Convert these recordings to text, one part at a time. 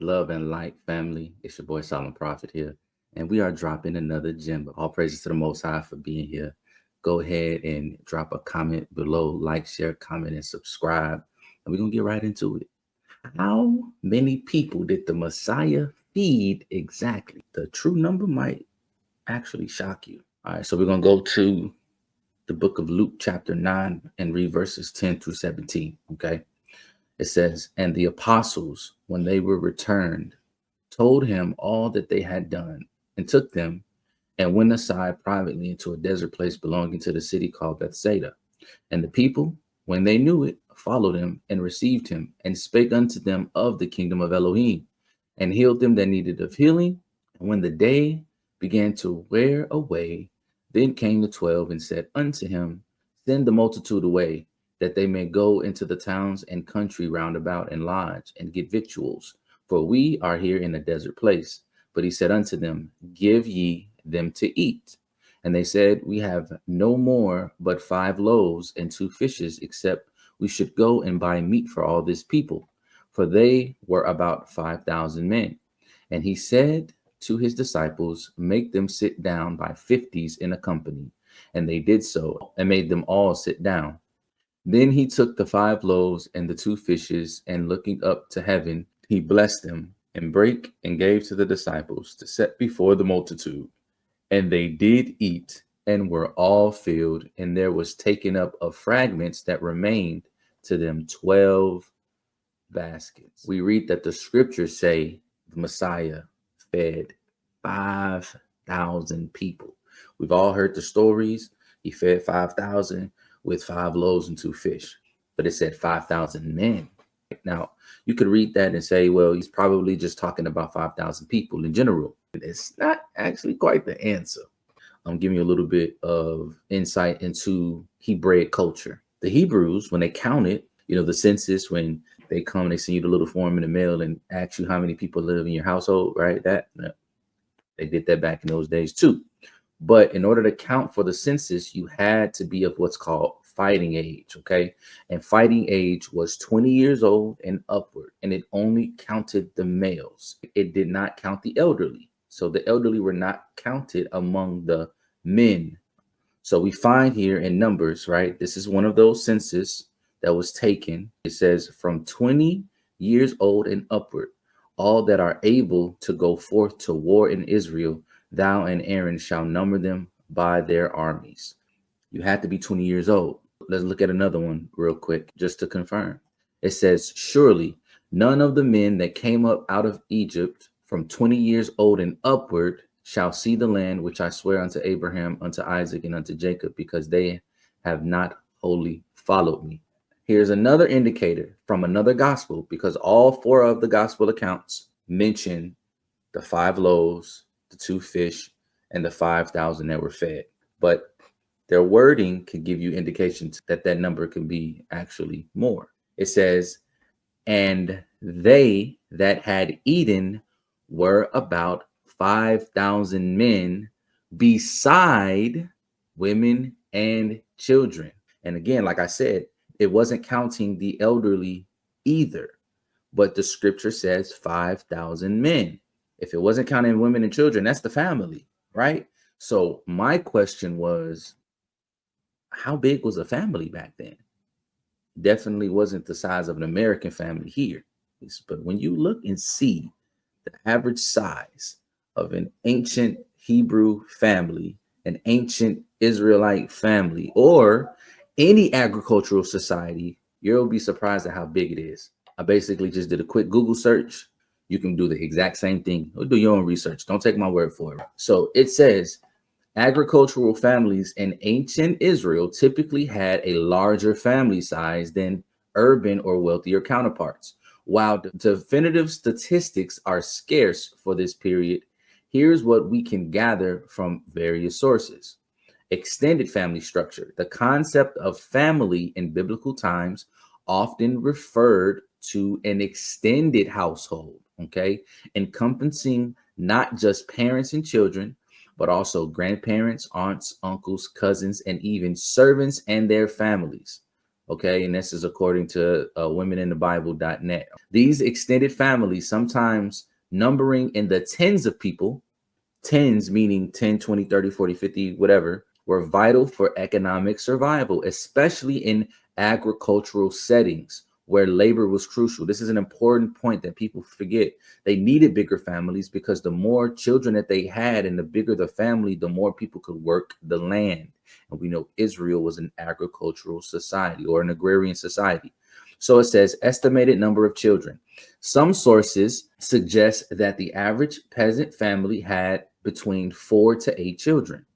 Love and light family. It's your boy Solomon Prophet here. And we are dropping another gem. All praises to the Most High for being here. Go ahead and drop a comment below, like, share, comment, and subscribe. And we're going to get right into it. How many people did the Messiah feed exactly? The true number might actually shock you. All right, so we're going to go to the book of Luke, chapter 9, and read verses 10 through 17. Okay. It says, and the apostles, when they were returned, told him all that they had done, and took them and went aside privately into a desert place belonging to the city called Bethsaida. And the people, when they knew it, followed him and received him, and spake unto them of the kingdom of Elohim, and healed them that needed of healing. And when the day began to wear away, then came the 12 and said unto him, send the multitude away, that they may go into the towns and country round about and lodge and get victuals, for we are here in a desert place. But he said unto them, give ye them to eat. And they said, we have no more but 5 loaves and 2 fishes, except we should go and buy meat for all this people. For they were about 5,000 men. And he said to his disciples, make them sit down by 50s in a company. And they did so, and made them all sit down. Then he took the 5 loaves and the 2 fishes, and looking up to heaven, he blessed them, and brake, and gave to the disciples to set before the multitude. And they did eat, and were all filled, and there was taken up of fragments that remained to them 12 baskets. We read that the scriptures say the Messiah fed 5,000 people. We've all heard the stories. He fed 5,000 with 5 loaves and 2 fish, but it said 5,000 men. Now, you could read that and say, well, he's probably just talking about 5,000 people in general. It's not actually quite the answer. I'm giving you a little bit of insight into Hebraic culture. The Hebrews, when they counted, the census, when they come, they send you the little form in the mail and ask you how many people live in your household, right? They did that back in those days too. But in order to count for the census, you had to be of what's called fighting age, okay? And fighting age was 20 years old and upward, and it only counted the males. It did not count the elderly. So the elderly were not counted among the men. So we find here in Numbers, right? This is one of those census that was taken. It says from 20 years old and upward, all that are able to go forth to war in Israel, thou and Aaron shall number them by their armies. You had to be 20 years old. Let's look at another one real quick, just to confirm. It says, surely none of the men that came up out of Egypt from 20 years old and upward shall see the land which I swear unto Abraham, unto Isaac, and unto Jacob, because they have not wholly followed me. Here's another indicator from another gospel, because all 4 of the gospel accounts mention the 5 loaves, the 2 fish, and the 5,000 that were fed. But their wording can give you indications that that number can be actually more. It says, and they that had eaten were about 5,000 men, beside women and children. And again, like I said, it wasn't counting the elderly either, but the scripture says 5,000 men. If it wasn't counting women and children, that's the family, right? So my question was, how big was a family back then? Definitely wasn't the size of an American family here. But when you look and see the average size of an ancient Hebrew family, an ancient Israelite family, or any agricultural society, you'll be surprised at how big it is. I basically just did a quick Google search. You can do the exact same thing. Do your own research. Don't take my word for it. So it says agricultural families in ancient Israel typically had a larger family size than urban or wealthier counterparts. While definitive statistics are scarce for this period, here's what we can gather from various sources. Extended family structure. The concept of family in biblical times often referred to an extended household, okay, encompassing not just parents and children, but also grandparents, aunts, uncles, cousins, and even servants and their families. Okay, and this is according to womeninthebible.net. These extended families, sometimes numbering in the tens of people, tens meaning 10, 20, 30, 40, 50, whatever, were vital for economic survival, especially in agricultural settings where labor was crucial. This is an important point that people forget. They needed bigger families because the more children that they had and the bigger the family, the more people could work the land. And we know Israel was an agricultural society or an agrarian society. So it says estimated number of children. Some sources suggest that the average peasant family had between 4 to 8 children.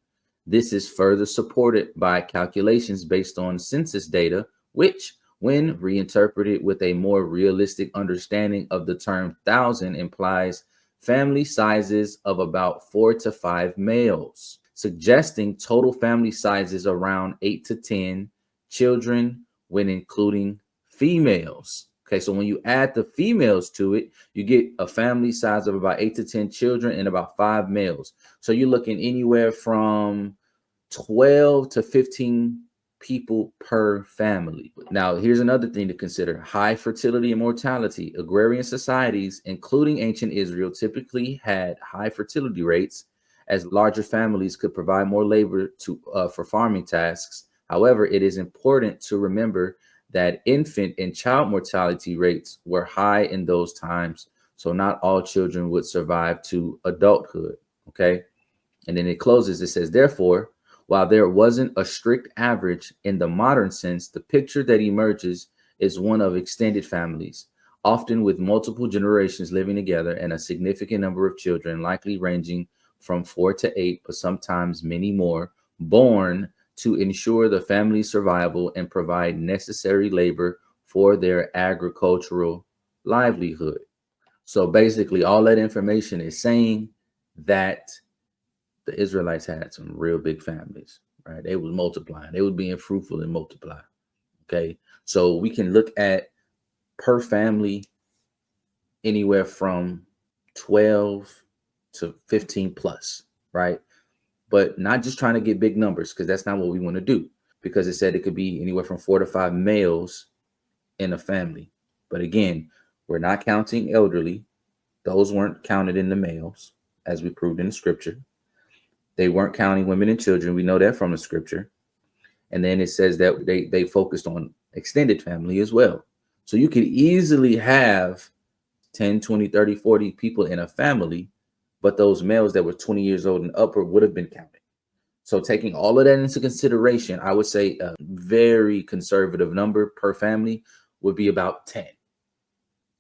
This is further supported by calculations based on census data, which, when reinterpreted with a more realistic understanding of the term thousand, implies family sizes of about 4 to 5 males, suggesting total family sizes around 8 to 10 children when including females. Okay, so when you add the females to it, you get a family size of about 8 to 10 children and about 5 males. So you're looking anywhere from 12 to 15 people per family. Now, here's another thing to consider: high fertility and mortality. Agrarian societies, including ancient Israel, typically had high fertility rates, as larger families could provide more labor for farming tasks. However, it is important to remember that infant and child mortality rates were high in those times, so not all children would survive to adulthood. Okay. And then it closes, it says, therefore, while there wasn't a strict average in the modern sense, the picture that emerges is one of extended families, often with multiple generations living together and a significant number of children, likely ranging from 4 to 8, but sometimes many more, born to ensure the family's survival and provide necessary labor for their agricultural livelihood. So basically, all that information is saying that the Israelites had some real big families, right? They was multiplying, they was being fruitful and multiply. Okay. So we can look at per family anywhere from 12 to 15 plus, right? But not just trying to get big numbers, because that's not what we want to do. Because it said it could be anywhere from 4 to 5 males in a family. But again, we're not counting elderly. Those weren't counted in the males, as we proved in the scripture. They weren't counting women and children. We know that from the scripture. And then it says that they focused on extended family as well. So you could easily have 10, 20, 30, 40 people in a family, but those males that were 20 years old and upward would have been counted. So taking all of that into consideration, I would say a very conservative number per family would be about 10.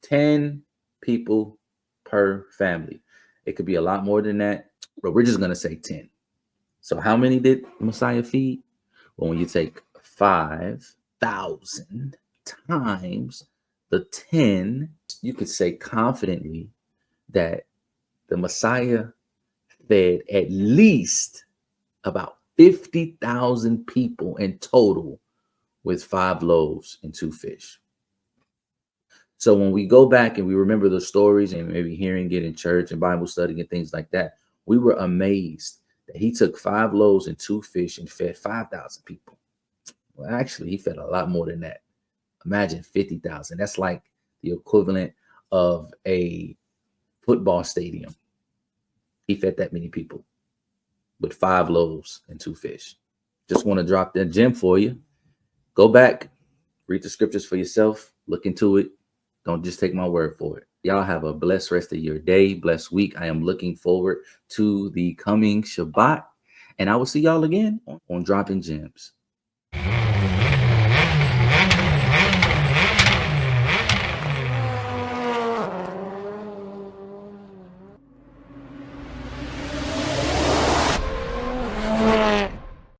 10 people per family. It could be a lot more than that, but we're just going to say 10. So how many did Messiah feed? Well, when you take 5,000 times the 10, you could say confidently that the Messiah fed at least about 50,000 people in total with 5 loaves and 2 fish. So when we go back and we remember the stories and maybe hearing it in church and Bible study and things like that, we were amazed that he took 5 loaves and 2 fish and fed 5,000 people. Well, actually, he fed a lot more than that. Imagine 50,000. That's like the equivalent of a football stadium. He fed that many people with 5 loaves and 2 fish. Just want to drop that gem for you. Go back, read the scriptures for yourself, look into it. Don't just take my word for it. Y'all have a blessed rest of your day, blessed week. I am looking forward to the coming Shabbat, and I will see y'all again on Dropping Gems.